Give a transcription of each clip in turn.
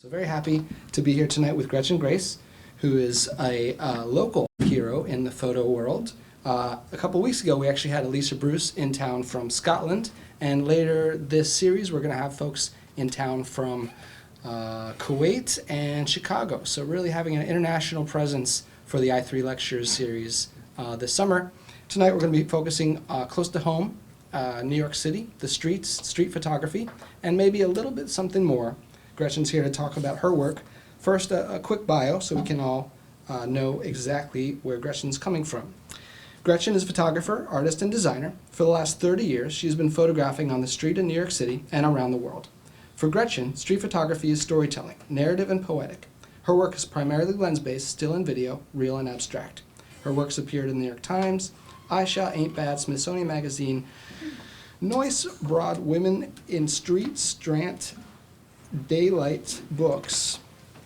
So very happy to be here tonight with Gretchen Grace, who is a local hero in the photo world. A couple weeks ago, we actually had Elisa Bruce in town from Scotland, and later this series, we're going to have folks in town from Kuwait and Chicago. So really having an international presence for the I3 Lectures series this summer. Tonight, we're going to be focusing close to home, New York City, the streets, street photography, and maybe a little bit something more. Gretchen's here to talk about her work. First, a quick bio so we can all know exactly where Gretchen's coming from. Gretchen is a photographer, artist, and designer. For the last 30 years, she's been photographing on the street in New York City and around the world. For Gretchen, street photography is storytelling, narrative and poetic. Her work is primarily lens-based, still and video, real and abstract. Her works appeared in the New York Times, iShot, Ain't Bad, Smithsonian Magazine, Noyce, Broad, Women in Street, Strant, Daylight Books,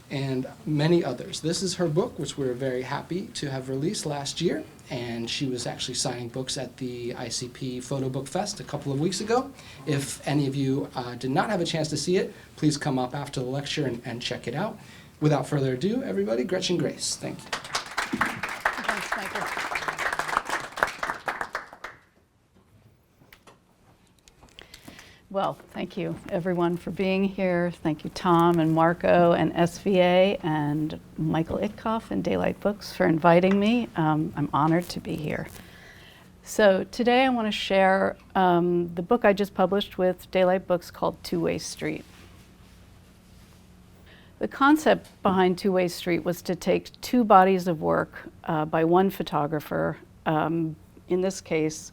and many others. This is her book, which we're very happy to have released last year, and she was actually signing books at the ICP Photo Book Fest a couple of weeks ago. If any of you did not have a chance to see it, please come up after the lecture and check it out. Without further ado, everybody, Gretchen Grace. Thank you. Thanks, Michael. Well, thank you, everyone, for being here. Thank you, Tom and Marco and SVA and Michael Itkoff and Daylight Books for inviting me. I'm honored to be here. So today I want to share the book I just published with Daylight Books called Two-Way Street. The concept behind Two-Way Street was to take two bodies of work by one photographer, in this case,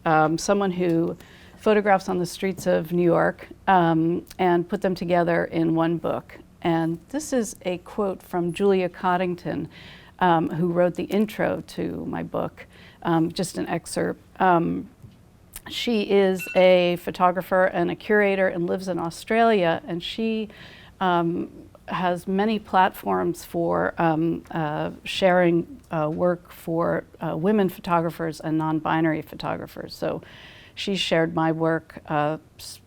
someone who photographs on the streets of New York, and put them together in one book. And this is a quote from Julia Coddington, who wrote the intro to my book, just an excerpt. She is a photographer and a curator and lives in Australia, and she has many platforms for sharing work for women photographers and non-binary photographers. So she's shared my work,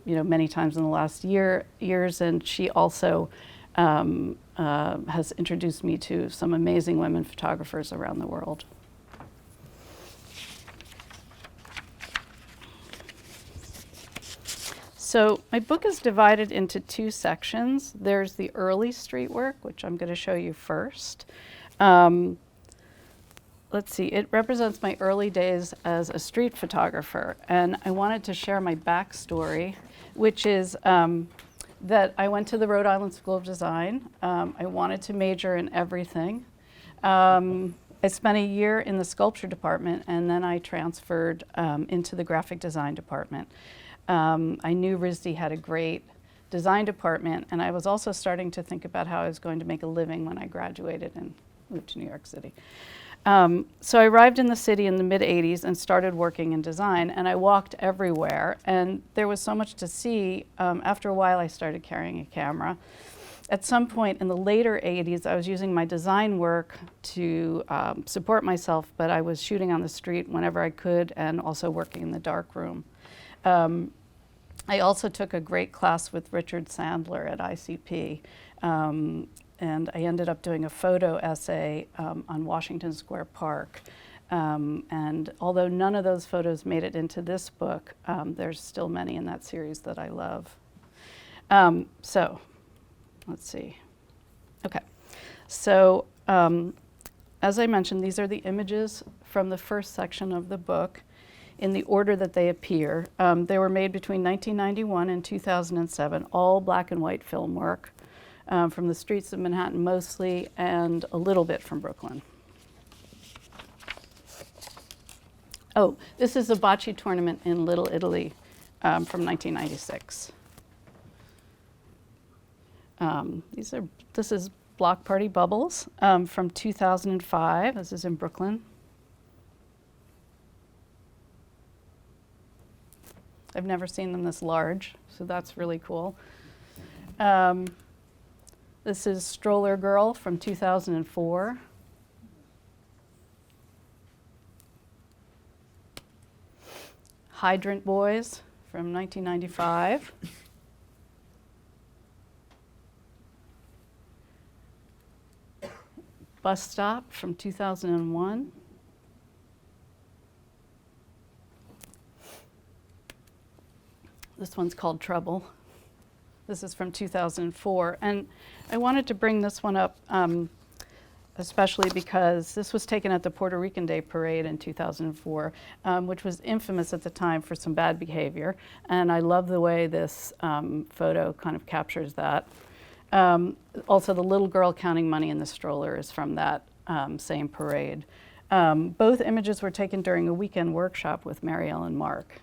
many times in the last years, and she also has introduced me to some amazing women photographers around the world. So my book is divided into two sections. There's the early street work, which I'm going to show you first. Let's see, it represents my early days as a street photographer, and I wanted to share my backstory, which is that I went to the Rhode Island School of Design. I wanted to major in everything. I spent a year in the sculpture department, and then I transferred into the graphic design department. I knew RISD had a great design department, and I was also starting to think about how I was going to make a living when I graduated and moved to New York City. So I arrived in the city in the mid-'80s and started working in design, and I walked everywhere, and there was so much to see. After a while, I started carrying a camera. At some point in the later '80s, I was using my design work to support myself, but I was shooting on the street whenever I could and also working in the darkroom. I also took a great class with Richard Sandler at ICP. And I ended up doing a photo essay on Washington Square Park. And although none of those photos made it into this book, there's still many in that series that I love. So, let's see. Okay, so as I mentioned, these are the images from the first section of the book in the order that they appear. They were made between 1991 and 2007, all black and white film work. From the streets of Manhattan mostly, and a little bit from Brooklyn. Oh, this is a bocce tournament in Little Italy from 1996. This is Block Party Bubbles from 2005. This is in Brooklyn. I've never seen them this large, so that's really cool. This is Stroller Girl from 2004. Hydrant Boys from 1995. Bus Stop from 2001. This one's called Trouble. This is from 2004. And I wanted to bring this one up especially because this was taken at the Puerto Rican Day Parade in 2004, which was infamous at the time for some bad behavior. And I love the way this photo kind of captures that. Also, the little girl counting money in the stroller is from that same parade. Both images were taken during a weekend workshop with Marielle and Mark.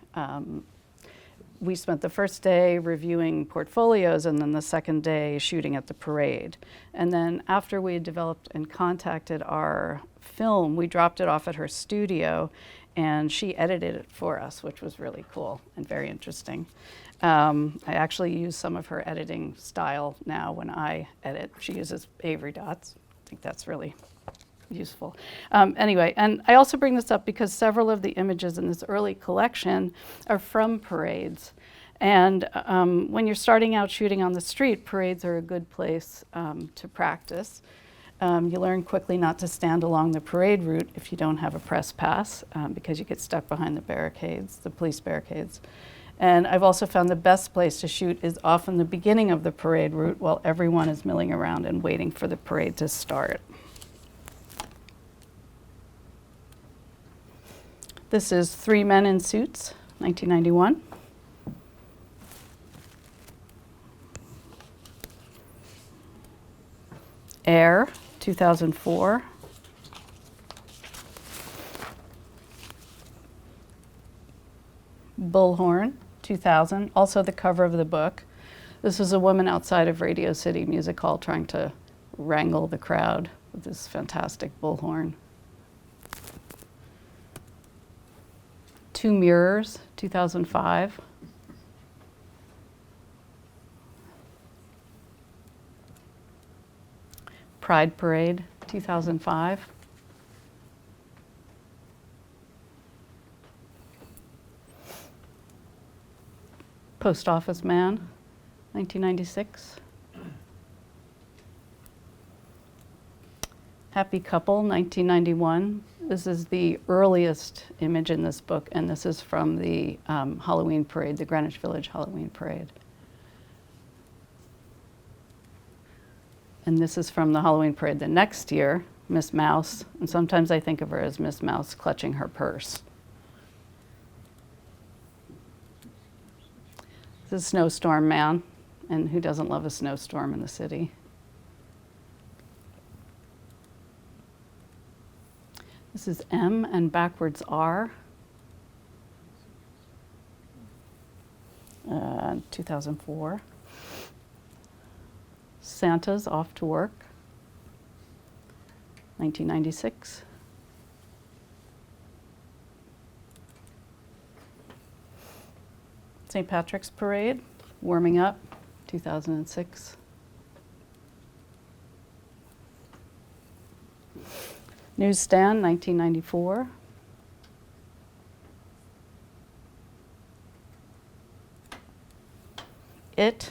We spent the first day reviewing portfolios and then the second day shooting at the parade. And then after we had developed and contacted our film, we dropped it off at her studio and she edited it for us, which was really cool and very interesting. I actually use some of her editing style now when I edit. She uses Avery dots. I think that's really useful. Anyway, and I also bring this up because several of the images in this early collection are from parades. And when you're starting out shooting on the street, parades are a good place to practice. You learn quickly not to stand along the parade route if you don't have a press pass because you get stuck behind the barricades, the police barricades. And I've also found the best place to shoot is often the beginning of the parade route while everyone is milling around and waiting for the parade to start. This is Three Men in Suits, 1991. Air, 2004. Bullhorn, 2000, also the cover of the book. This was a woman outside of Radio City Music Hall trying to wrangle the crowd with this fantastic bullhorn. Two Mirrors, 2005. Pride Parade, 2005. Post Office Man, 1996. Happy Couple, 1991. This is the earliest image in this book, and this is from the Halloween parade, the Greenwich Village Halloween parade. And this is from the Halloween parade the next year, Miss Mouse, and sometimes I think of her as Miss Mouse clutching her purse. This is Snowstorm Man, and who doesn't love a snowstorm in the city? This is M and backwards R, 2004. Santa's Off to Work, 1996. St. Patrick's Parade, Warming Up, 2006. Newsstand, 1994. It,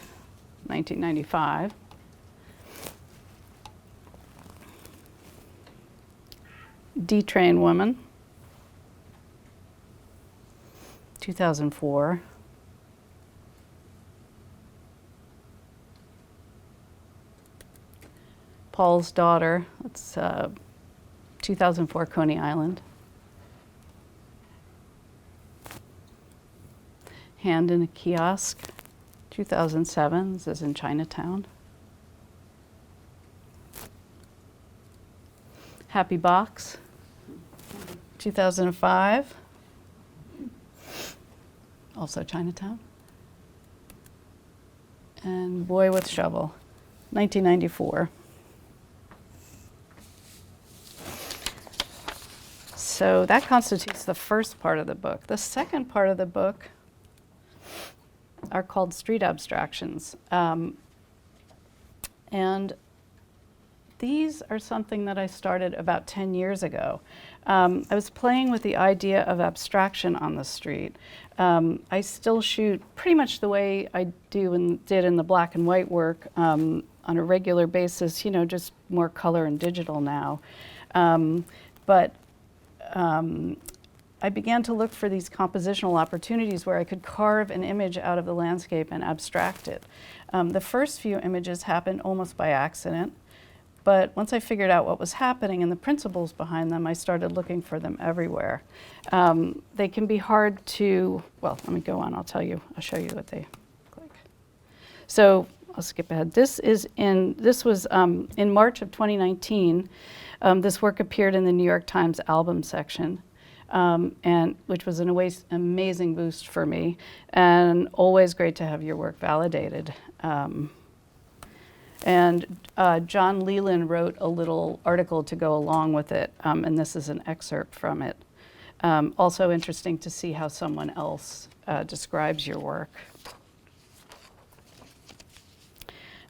1995. D-Train Woman, 2004. Paul's Daughter, that's 2004 Coney Island. Hand in a Kiosk, 2007, this is in Chinatown. Happy Box, 2005, also Chinatown. And Boy with Shovel, 1994. So that constitutes the first part of the book. The second part of the book are called street abstractions. And these are something that I started about 10 years ago. I was playing with the idea of abstraction on the street. I still shoot pretty much the way I did in the black and white work on a regular basis, you know, just more color and digital now. But I began to look for these compositional opportunities where I could carve an image out of the landscape and abstract it. The first few images happened almost by accident, but once I figured out what was happening and the principles behind them, I started looking for them everywhere. They can be hard to, well, let me go on, I'll show you what they look like. So I'll skip ahead. This was in March of 2019. This work appeared in the New York Times album section. And which was an amazing boost for me, and always great to have your work validated. And John Leland wrote a little article to go along with it, and this is an excerpt from it. Also interesting to see how someone else describes your work.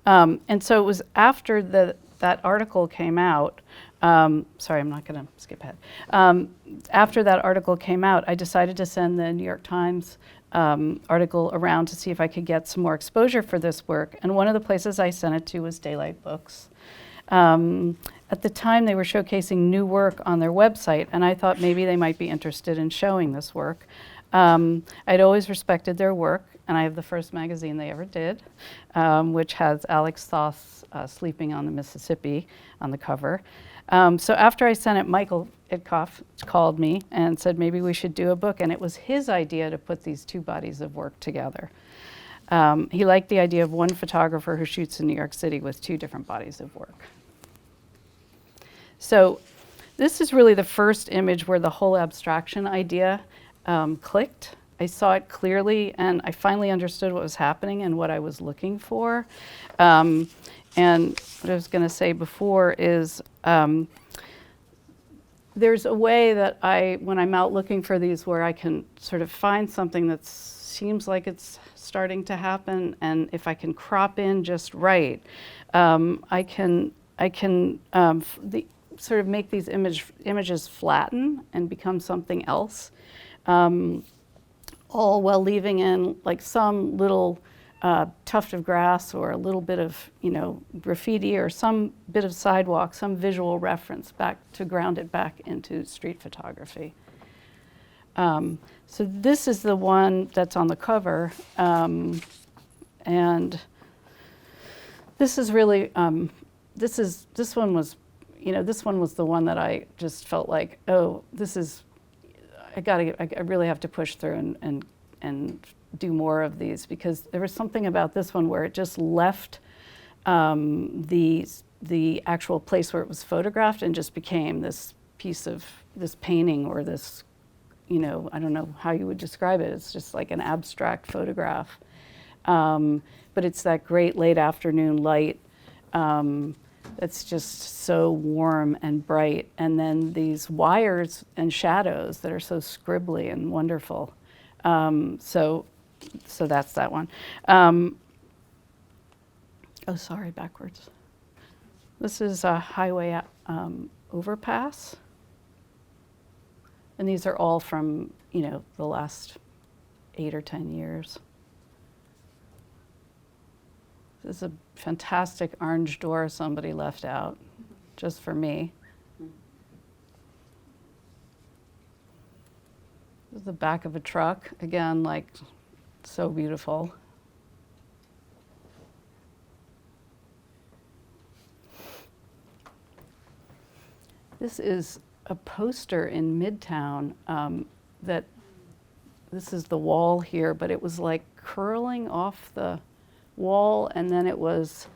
And so it was after that article came out. Sorry, I'm not going to skip ahead. After that article came out, I decided to send the New York Times article around to see if I could get some more exposure for this work. And one of the places I sent it to was Daylight Books. At the time, they were showcasing new work on their website, and I thought maybe they might be interested in showing this work. I'd always respected their work, and I have the first magazine they ever did, which has Alex Thoth sleeping on the Mississippi on the cover. So after I sent it, Michael Itkoff called me and said maybe we should do a book, and it was his idea to put these two bodies of work together. He liked the idea of one photographer who shoots in New York City with two different bodies of work. So this is really the first image where the whole abstraction idea clicked. I saw it clearly, and I finally understood what was happening and what I was looking for. And what I was going to say before is there's a way that when I'm out looking for these, where I can sort of find something that seems like it's starting to happen, and if I can crop in just right, I can sort of make these images flatten and become something else, all while leaving in like some little tuft of grass or a little bit of, you know, graffiti or some bit of sidewalk, some visual reference back to ground it back into street photography. So this is the one that's on the cover, and this is really this one was the one that I just felt like, oh, I really have to push through and do more of these, because there was something about this one where it just left the actual place where it was photographed and just became this piece of this painting or this, you know, I don't know how you would describe it. It's just like an abstract photograph. But it's that great late afternoon light that's just so warm and bright. And then these wires and shadows that are so scribbly and wonderful. So that's that one. Oh, sorry, backwards. This is a highway overpass. And these are all from, you know, the last 8 or 10 years. This is a fantastic orange door somebody left out just for me. This is the back of a truck, again, like so beautiful. This is a poster in Midtown this is the wall here, but it was like curling off the wall, and then it was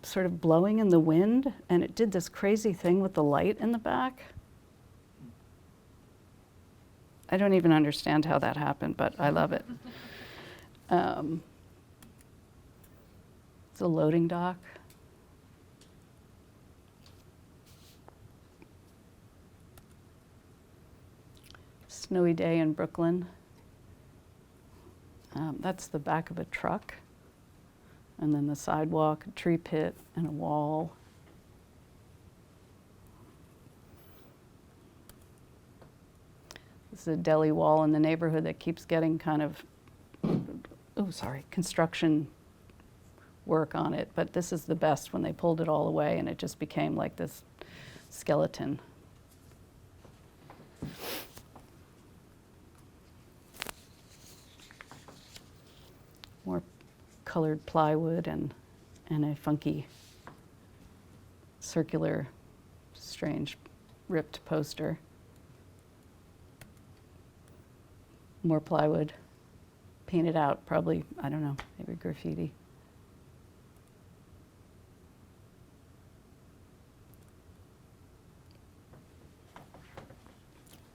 sort of blowing in the wind, and it did this crazy thing with the light in the back. I don't even understand how that happened, but I love it. It's a loading dock. Snowy day in Brooklyn. That's the back of a truck. And then the sidewalk, a tree pit, and a wall. It's a deli wall in the neighborhood that keeps getting kind of, construction work on it. But this is the best when they pulled it all away and it just became like this skeleton. More colored plywood and a funky circular, strange, ripped poster. More plywood, painted out, probably, I don't know, maybe graffiti.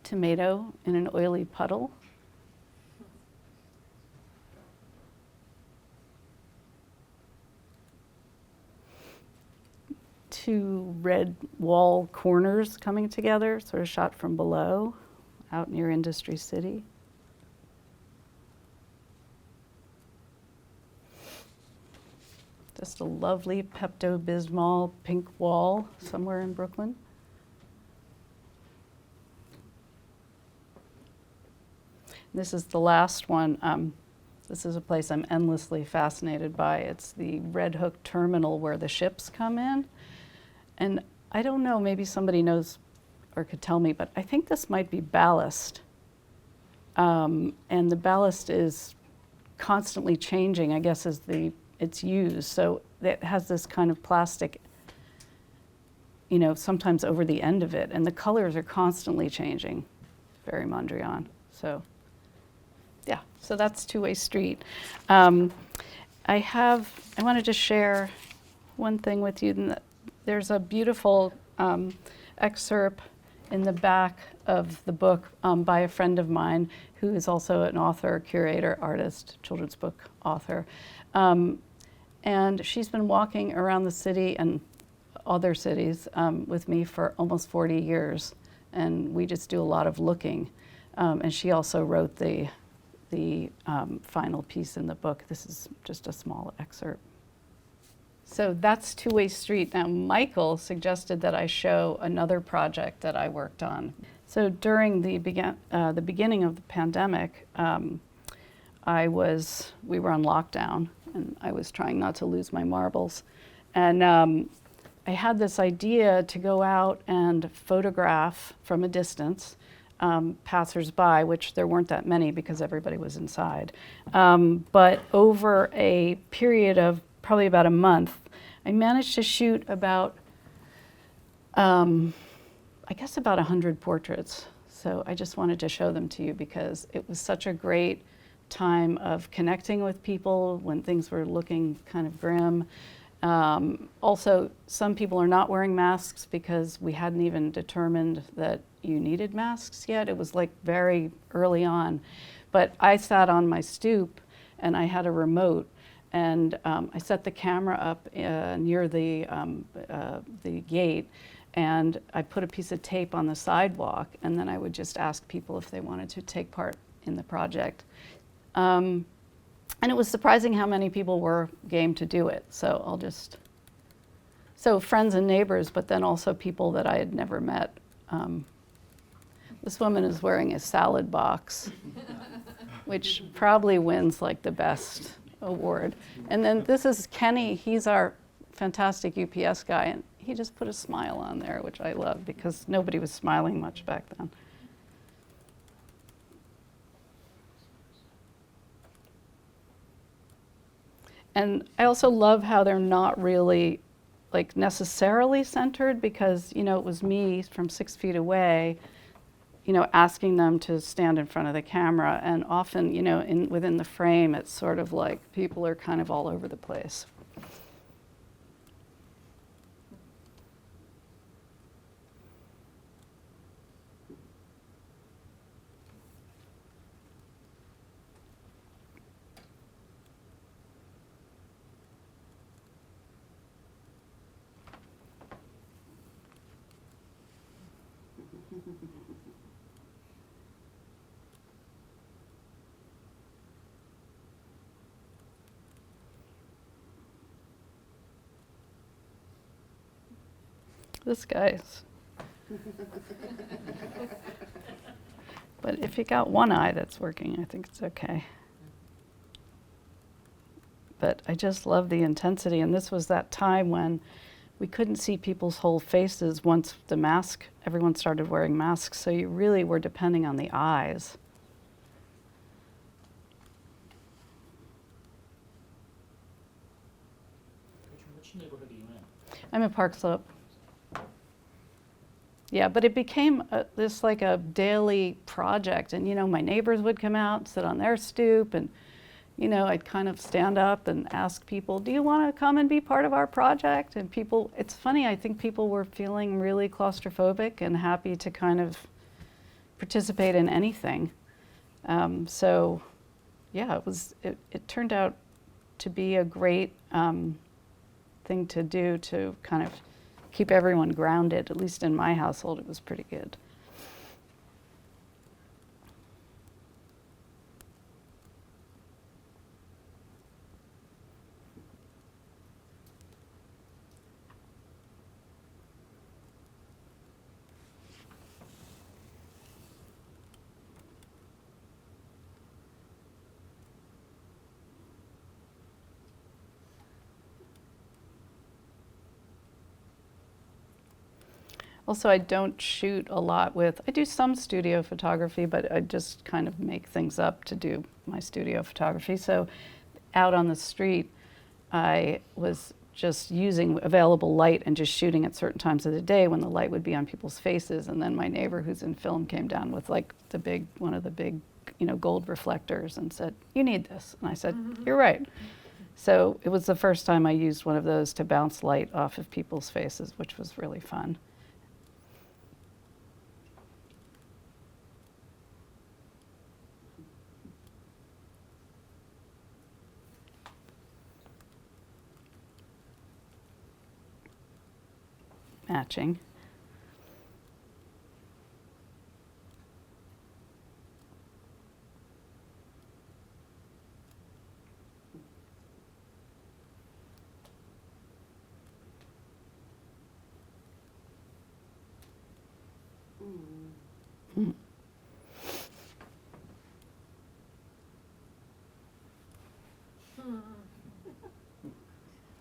Tomato in an oily puddle. Two red wall corners coming together, sort of shot from below, out near Industry City. Just a lovely Pepto-Bismol pink wall somewhere in Brooklyn. This is the last one. This is a place I'm endlessly fascinated by. It's the Red Hook terminal where the ships come in. And I don't know, maybe somebody knows or could tell me, but I think this might be ballast. And the ballast is constantly changing, I guess, as it's used. So it has this kind of plastic, sometimes over the end of it. And the colors are constantly changing. Very Mondrian. So, yeah, so that's Two-Way Street. I wanted to share one thing with you. There's a beautiful excerpt in the back of the book by a friend of mine who is also an author, curator, artist, children's book author. And she's been walking around the city and other cities with me for almost 40 years. And we just do a lot of looking. And she also wrote the final piece in the book. This is just a small excerpt. So that's Two-Way Street. Now, Michael suggested that I show another project that I worked on. So during the beginning of the pandemic, we were on lockdown, and I was trying not to lose my marbles. And I had this idea to go out and photograph from a distance passersby, which there weren't that many because everybody was inside. But over a period of probably about a month, I managed to shoot about 100 portraits. So I just wanted to show them to you because it was such a great time of connecting with people when things were looking kind of grim. Also, some people are not wearing masks because we hadn't even determined that you needed masks yet. It was like very early on. But I sat on my stoop and I had a remote. And I set the camera up near the gate, and I put a piece of tape on the sidewalk, and then I would just ask people if they wanted to take part in the project. And it was surprising how many people were game to do it. So friends and neighbors, but then also people that I had never met. This woman is wearing a salad box, which probably wins like the best award. And then this is Kenny. He's our fantastic UPS guy, and he just put a smile on there, which I love because nobody was smiling much back then. And I also love how they're not really like necessarily centered because, it was me from 6 feet away, asking them to stand in front of the camera. And often, within the frame, it's sort of like people are kind of all over the place. This guy's But if you got one eye that's working, I think it's okay. But I just love the intensity, and this was that time when we couldn't see people's whole faces once everyone started wearing masks, so you really were depending on the eyes. Which neighborhood are you in? I'm in Park Slope. Yeah, but it became this like a daily project, and my neighbors would come out, sit on their stoop, and I'd kind of stand up and ask people, do you want to come and be part of our project? And people, it's funny, I think people were feeling really claustrophobic and happy to kind of participate in anything. So yeah, it turned out to be a great thing to do to kind of keep everyone grounded. At least in my household, it was pretty good. Also, I don't shoot a lot I do some studio photography, but I just kind of make things up to do my studio photography. So out on the street, I was just using available light and just shooting at certain times of the day when the light would be on people's faces. And then my neighbor who's in film came down with like one of the big, gold reflectors and said, you need this. And I said, you're right. So it was the first time I used one of those to bounce light off of people's faces, which was really fun. Matching. Mm.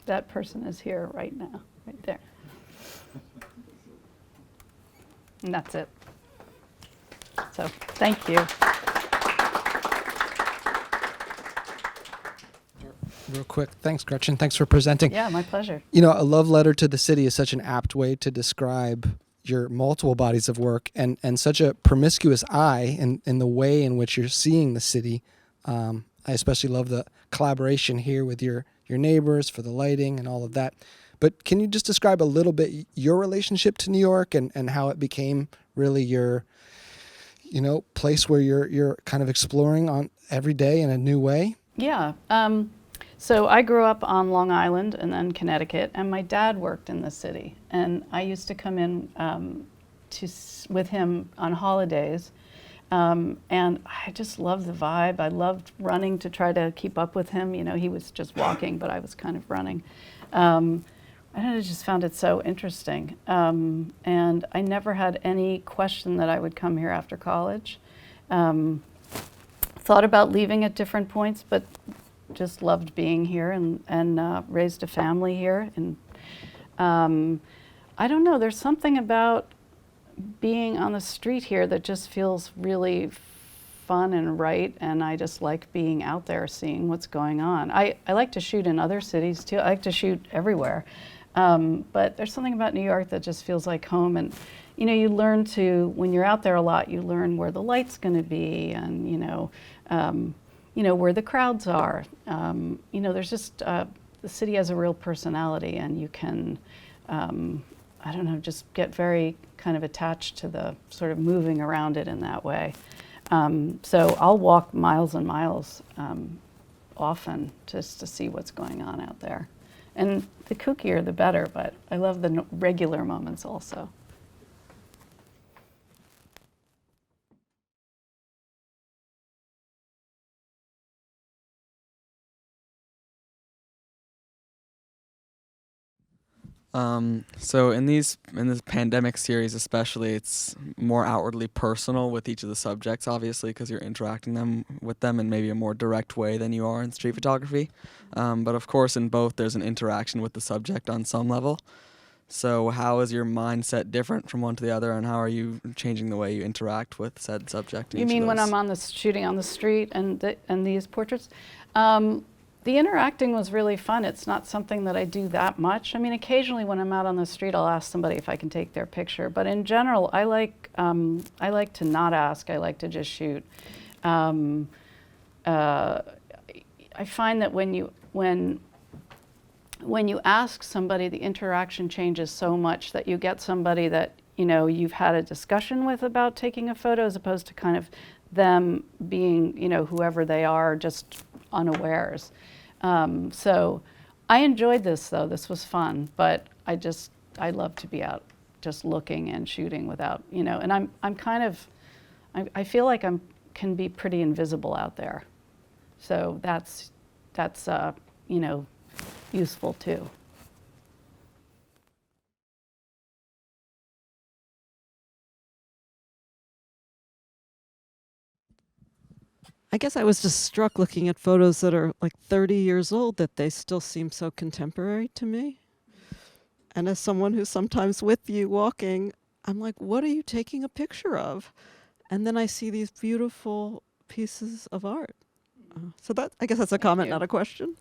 That person is here right now, right there. And that's it. So, thank you. Real quick, thanks, Gretchen. Thanks for presenting. Yeah, my pleasure. A love letter to the city is such an apt way to describe your multiple bodies of work and such a promiscuous eye in the way in which you're seeing the city. I especially love the collaboration here with your neighbors for the lighting and all of that. But can you just describe a little bit your relationship to New York and how it became really your, place where you're kind of exploring on every day in a new way? Yeah. So I grew up on Long Island and then Connecticut, and my dad worked in the city. And I used to come in with him on holidays. And I just loved the vibe. I loved running to try to keep up with him. He was just walking, but I was kind of running. I just found it so interesting. And I never had any question that I would come here after college. Thought about leaving at different points, but just loved being here and raised a family here. And I don't know, there's something about being on the street here that just feels really fun and right, and I just like being out there seeing what's going on. I like to shoot in other cities too. I like to shoot everywhere. But there's something about New York that just feels like home. And you learn when you're out there a lot, you learn where the light's going to be, and where the crowds are. There's just the city has a real personality, and you can, I don't know, just get very kind of attached to the sort of moving around it in that way. So I'll walk miles and miles often just to see what's going on out there. And the kookier, the better, but I love the regular moments also. So in this pandemic series, especially, it's more outwardly personal with each of the subjects, obviously, because you're interacting with them in maybe a more direct way than you are in street photography. But of course, in both, there's an interaction with the subject on some level. So how is your mindset different from one to the other, and how are you changing the way you interact with said subject? in You each of mean when those? I'm on the shooting on the street and these portraits? The interacting was really fun. It's not something that I do that much. I mean, occasionally when I'm out on the street, I'll ask somebody if I can take their picture. But in general, I like to not ask. I like to just shoot. I find that when you ask somebody, the interaction changes so much that you get somebody that you've had a discussion with about taking a photo, as opposed to kind of them being whoever they are, just unawares. So I enjoyed this though. This was fun, but I love to be out just looking and shooting without and I'm kind of I feel like can be pretty invisible out there. So that's useful too. I guess I was just struck looking at photos that are like 30 years old that they still seem so contemporary to me. And as someone who's sometimes with you walking, I'm like, what are you taking a picture of? And then I see these beautiful pieces of art. So that, I guess that's a comment, you. not a question.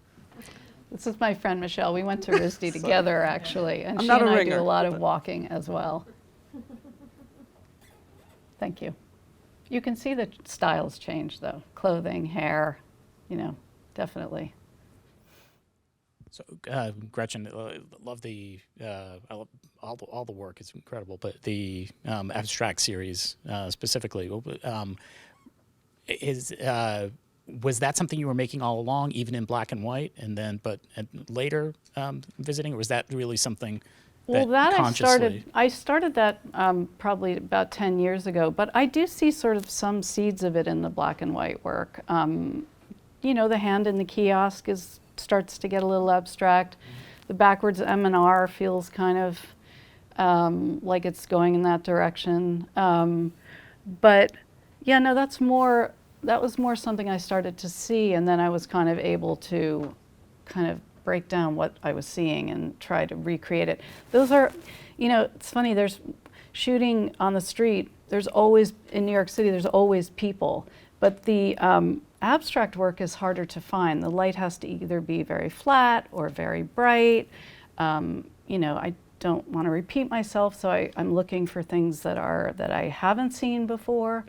This is my friend Michelle. We went to RISD together actually, and I'm she not and a I ringer, do a lot of but- walking as well. Thank you. You can see the styles change though. Clothing, hair, definitely. So, Gretchen, love the I love all the work. It's incredible. But the abstract series specifically was that something you were making all along, even in black and white, and then later visiting, or was that really something? Well, that consciously? I started that probably about 10 years ago, but I do see sort of some seeds of it in the black and white work. The hand in the kiosk starts to get a little abstract. The backwards M&R feels kind of like it's going in that direction. But yeah, no, that was more something I started to see, and then I was kind of able to kind of break down what I was seeing and try to recreate it. Those are, it's funny, there's shooting on the street, there's always, in New York City, there's always people, but the abstract work is harder to find. The light has to either be very flat or very bright. I don't want to repeat myself, so I'm looking for things that I haven't seen before.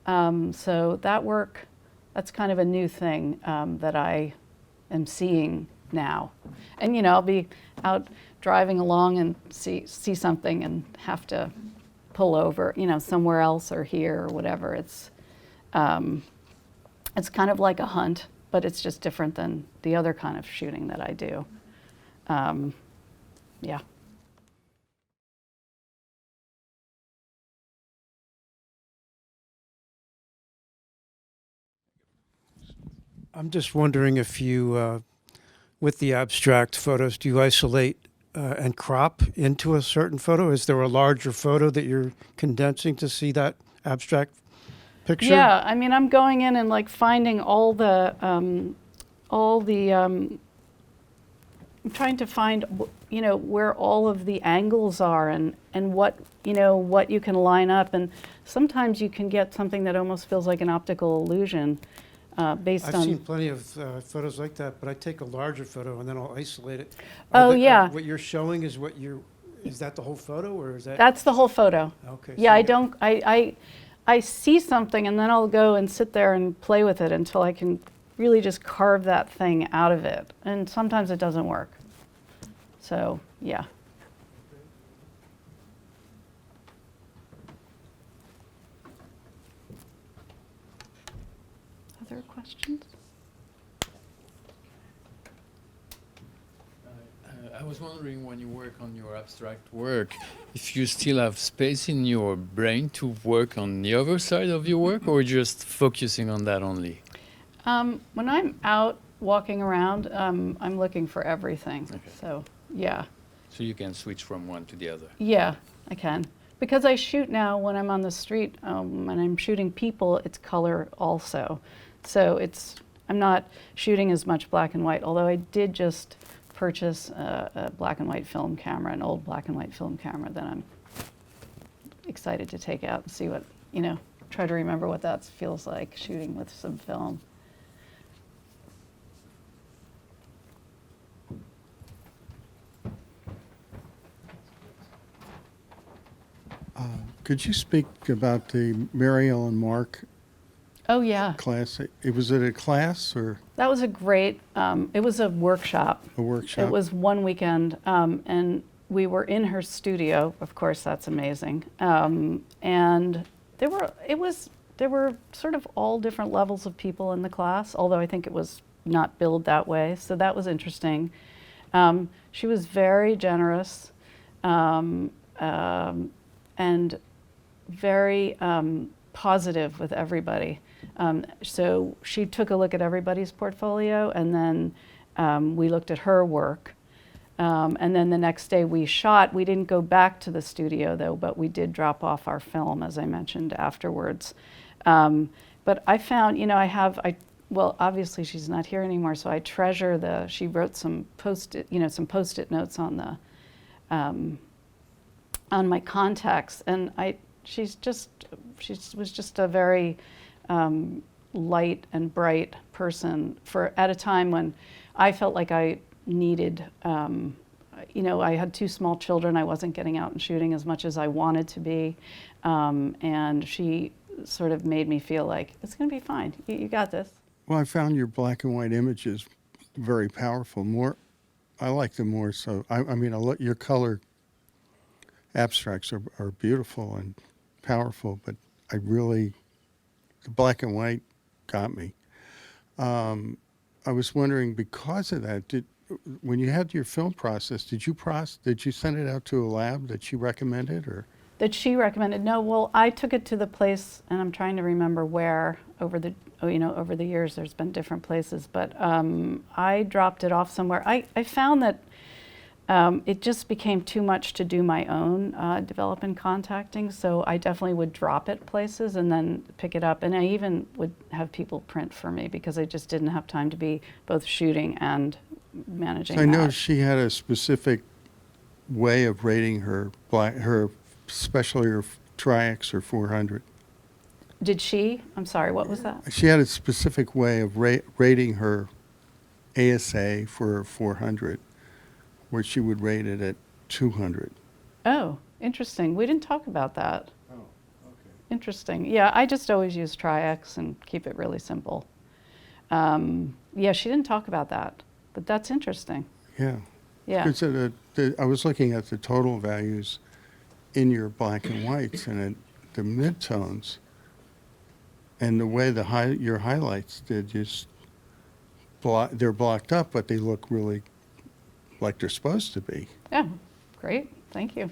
So that work, that's kind of a new thing that I am seeing now. And I'll be out driving along and see something and have to pull over, somewhere else or here or whatever. It's kind of like a hunt, but it's just different than the other kind of shooting that I do. Yeah. I'm just wondering if you, with the abstract photos, do you isolate and crop into a certain photo? Is there a larger photo that you're condensing to see that abstract picture? Yeah, I mean, I'm going in and like finding I'm trying to find, where all of the angles are and what, what you can line up. And sometimes you can get something that almost feels like an optical illusion based I've on. seen plenty of photos like that, but I take a larger photo and then I'll isolate it. Yeah. What you're showing is is that the whole photo, or is that? That's the whole photo. Okay. Yeah, so I see something and then I'll go and sit there and play with it until I can really just carve that thing out of it. And sometimes it doesn't work. So, yeah. Other questions? I was wondering, when you work on your abstract work, if you still have space in your brain to work on the other side of your work, or just focusing on that only? When I'm out walking around, I'm looking for everything. Okay. So, yeah. So you can switch from one to the other. Yeah, I can. Because I shoot now when I'm on the street, and I'm shooting people, it's color also. So I'm not shooting as much black and white, although I did just purchase a black and white film camera, an old black and white film camera that I'm excited to take out and see what, try to remember what that feels like, shooting with some film. Could you speak about the Mary Ellen Mark Oh, yeah. class? Was it a class or That was a great, it was a workshop. a workshop? It was one weekend, and we were in her studio. Of course, that's amazing. And there were sort of all different levels of people in the class, although I think it was not billed that way. So that was interesting. She was very generous and very positive with everybody. So she took a look at everybody's portfolio, and then we looked at her work. And then the next day we shot. We didn't go back to the studio though, but we did drop off our film, as I mentioned afterwards. But I found, well, obviously she's not here anymore, so I treasure she wrote some post-it notes on the, on my contacts, and she was just a very light and bright person at a time when I felt like I needed, I had 2 small children. I wasn't getting out and shooting as much as I wanted to be. And she sort of made me feel like, it's going to be fine. You got this. Well, I found your black and white images very powerful. I like them more so. Your color abstracts are beautiful and powerful, but the black and white got me. I was wondering, because of that, when you had your film process, did you send it out to a lab that she recommended, or? That she recommended? No, well, I took it to the place, and I'm trying to remember where over the years. There's been different places, but I dropped it off somewhere. I found that it just became too much to do my own development contacting, so I definitely would drop it places and then pick it up. And I even would have people print for me because I just didn't have time to be both shooting and managing. So I know she had a specific way of rating her especially her Tri-X or 400. Did she? I'm sorry, what was that? She had a specific way of rating her ASA for her 400, where she would rate it at 200. Oh, interesting. We didn't talk about that. Oh, okay. Interesting. Yeah, I just always use Tri-X and keep it really simple. Yeah, she didn't talk about that, but that's interesting. Yeah. Yeah. Because I was looking at the total values in your black and whites, and the midtones, and the way your highlights did they're blocked up, but they look really like they're supposed to be. Yeah, great. Thank you.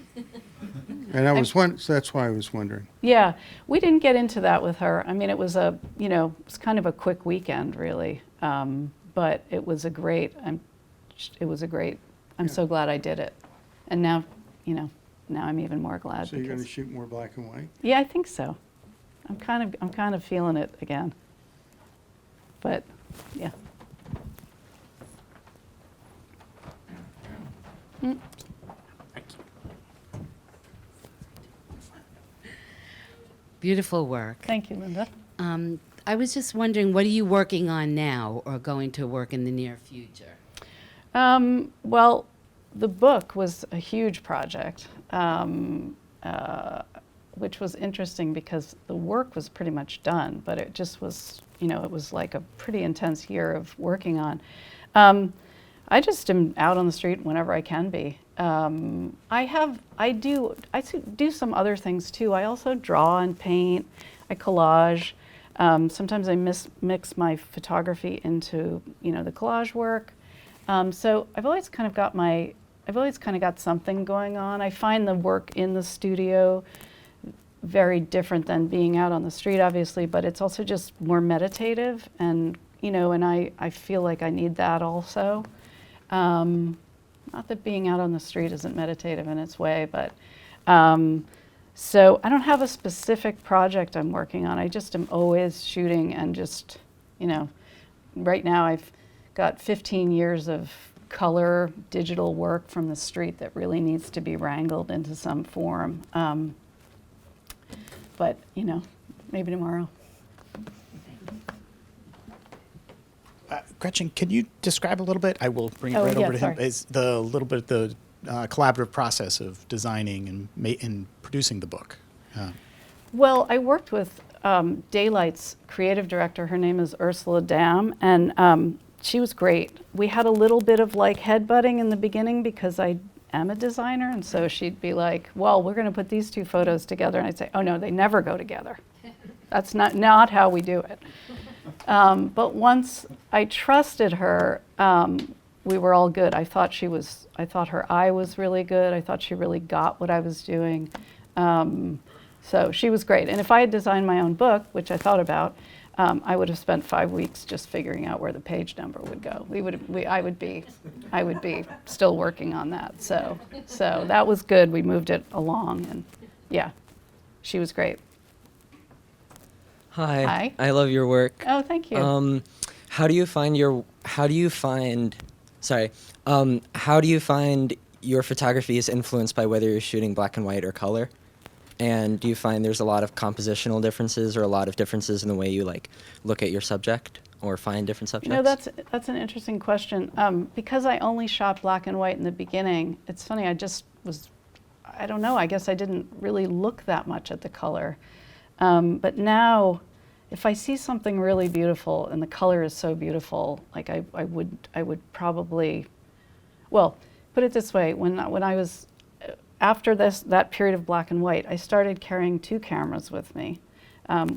And so that's why I was wondering. Yeah, we didn't get into that with her. I mean, it was kind of a quick weekend, really. But it was a great. I'm so glad I did it, and now I'm even more glad. So you're going to shoot more black and white? Yeah, I think so. I'm kind of feeling it again. But yeah. Beautiful work. Thank you, Linda. I was just wondering, what are you working on now or going to work in the near future? Well, the book was a huge project, which was interesting because the work was pretty much done, but it just was, it was like a pretty intense year of working on. I just am out on the street whenever I can be. I do some other things too. I also draw and paint. I collage. Sometimes I mix my photography into, the collage work. So I've always kind of got something going on. I find the work in the studio very different than being out on the street, obviously, but it's also just more meditative, and and I feel like I need that also. Not that being out on the street isn't meditative in its way, but so I don't have a specific project I'm working on. I just am always shooting and just, you know, right now I've got 15 years of color digital work from the street that really needs to be wrangled into some form. But, you know, maybe tomorrow. Gretchen, can you describe a little bit? I will bring it Oh, right yeah, over to him. sorry. Is the little bit the collaborative process of designing and producing the book? Well, I worked with Daylight's creative director. Her name is Ursula Dam, and she was great. We had a little bit of like headbutting in the beginning because I am a designer, and so she'd be like, well, we're going to put these two photos together, and I'd say, oh no, they never go together. That's not how we do it. But once I trusted her, we were all good. I thought her eye was really good. I thought she really got what I was doing. So she was great. And if I had designed my own book, which I thought about, I would have spent 5 weeks just figuring out where the page number would go. I would be still working on that. So that was good. We moved it along, and yeah, she was great. Hi. Hi. I love your work. Oh, thank you. How do you find your photography is influenced by whether you're shooting black and white or color? And do you find there's a lot of compositional differences or a lot of differences in the way you like look at your subject or find different subjects? You know, that's an interesting question. Because I only shot black and white in the beginning, it's funny, I don't know, I guess I didn't really look that much at the color. But now, if I see something really beautiful and the color is so beautiful, like I would probably, well, put it this way, when I was, after that period of black and white, I started carrying 2 cameras with me,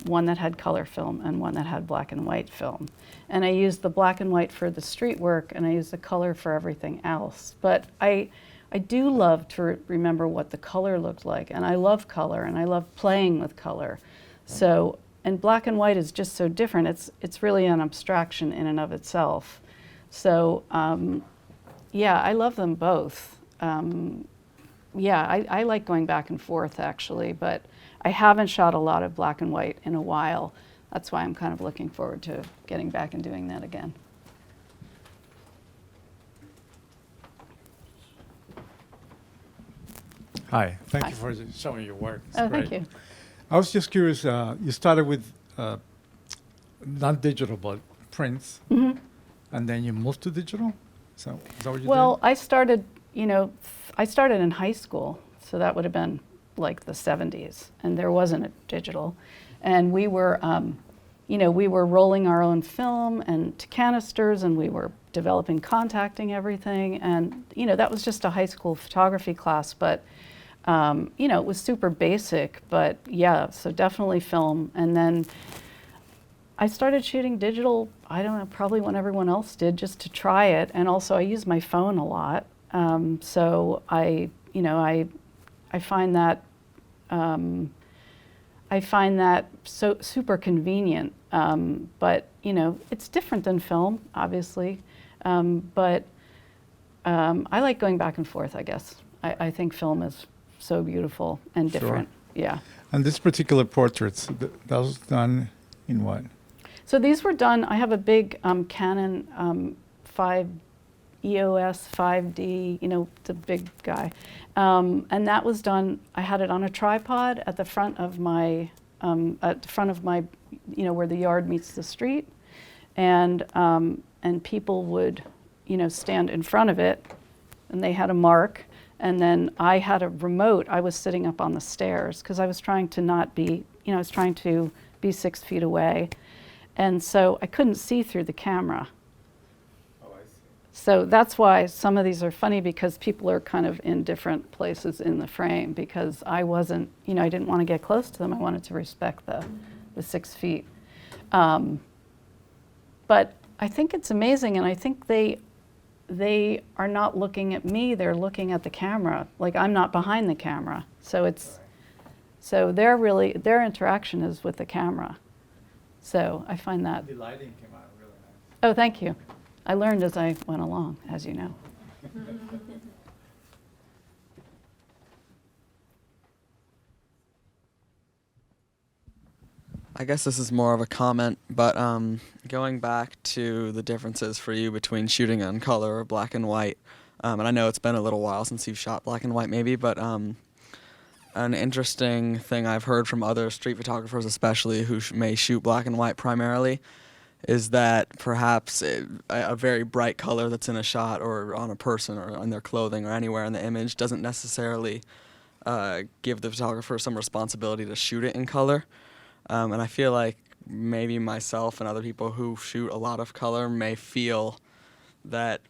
one that had color film and one that had black and white film. And I used the black and white for the street work, and I used the color for everything else. But I do love to remember what the color looked like, and I love color, and I love playing with color. So, and black and white is just so different. It's really an abstraction in and of itself. So, yeah, I love them both. Yeah, I like going back and forth, actually, but I haven't shot a lot of black and white in a while. That's why I'm kind of looking forward to getting back and doing that again. Hi, thank Hi. you for showing your work. It's Oh, great. thank you. I was just curious, you started with not digital, but prints, and then you moved to digital? So, is that what you Well, did? I started in high school, so that would have been like the 70s, and there wasn't a digital. And we were, we were rolling our own film and to canisters, and we were developing contacting everything. And, that was just a high school photography class, but, it was super basic, but yeah, so definitely film. And then I started shooting digital, I don't know, probably when everyone else did, just to try it. And also I use my phone a lot. So I find that so super convenient. But it's different than film, obviously. But I like going back and forth, I guess. I think film is so beautiful and Sure. different. Yeah. And this particular portraits, that was done in what? So these were done, I have a big Canon 5 EOS 5D, the big guy. And that was done, I had it on a tripod at the front of my, where the yard meets the street. And people would, stand in front of it, and they had a mark. And then I had a remote. I was sitting up on the stairs because I was trying to not be, I was trying to be 6 feet away. And so I couldn't see through the camera. Oh, I see. So that's why some of these are funny, because people are kind of in different places in the frame, because I wasn't, I didn't want to get close to them. I wanted to respect the 6 feet. But I think it's amazing, and I think they are not looking at me, they're looking at the camera. Like, I'm not behind the camera. So their interaction is with the camera. So I find that. The lighting came out really nice. Oh, thank you. I learned as I went along, as you know. I guess this is more of a comment, but going back to the differences for you between shooting on color or black and white, and I know it's been a little while since you've shot black and white maybe, but an interesting thing I've heard from other street photographers especially who may shoot black and white primarily is that perhaps a very bright color that's in a shot or on a person or on their clothing or anywhere in the image doesn't necessarily give the photographer some responsibility to shoot it in color. And I feel like maybe myself and other people who shoot a lot of color may feel that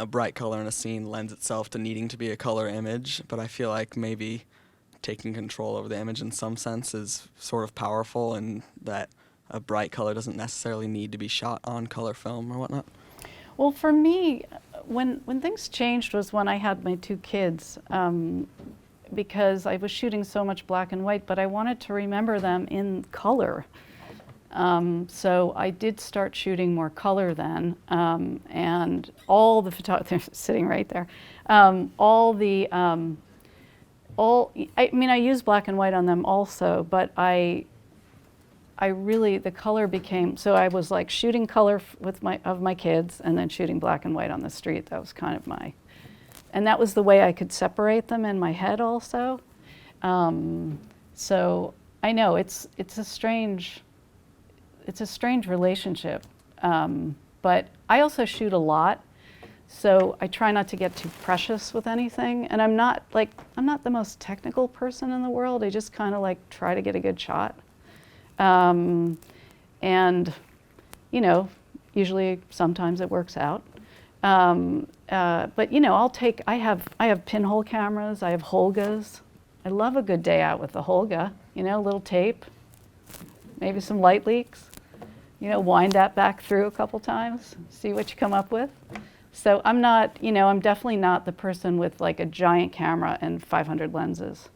a bright color in a scene lends itself to needing to be a color image, but I feel like maybe taking control over the image in some sense is sort of powerful, and that a bright color doesn't necessarily need to be shot on color film or whatnot. Well, for me, when things changed was when I had my 2 kids, because I was shooting so much black and white, but I wanted to remember them in color. So I did start shooting more color then, and all the they're sitting right there. I mean, I use black and white on them also, but I really, the color became, so I was like shooting color with my kids and then shooting black and white on the street. That was kind of and that was the way I could separate them in my head also. So I know it's a strange relationship, but I also shoot a lot, so I try not to get too precious with anything. And I'm not the most technical person in the world. I just kind of like try to get a good shot. And usually sometimes it works out. But I have pinhole cameras, I have Holgas. I love a good day out with the Holga, a little tape, maybe some light leaks, wind that back through a couple times, see what you come up with. So I'm not, I'm definitely not the person with like a giant camera and 500 lenses.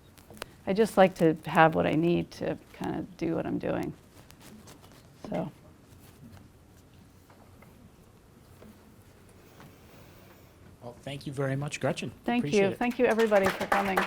I just like to have what I need to kind of do what I'm doing. So. Well, thank you very much, Gretchen. Thank Appreciate you. it. Thank you, everybody, for coming.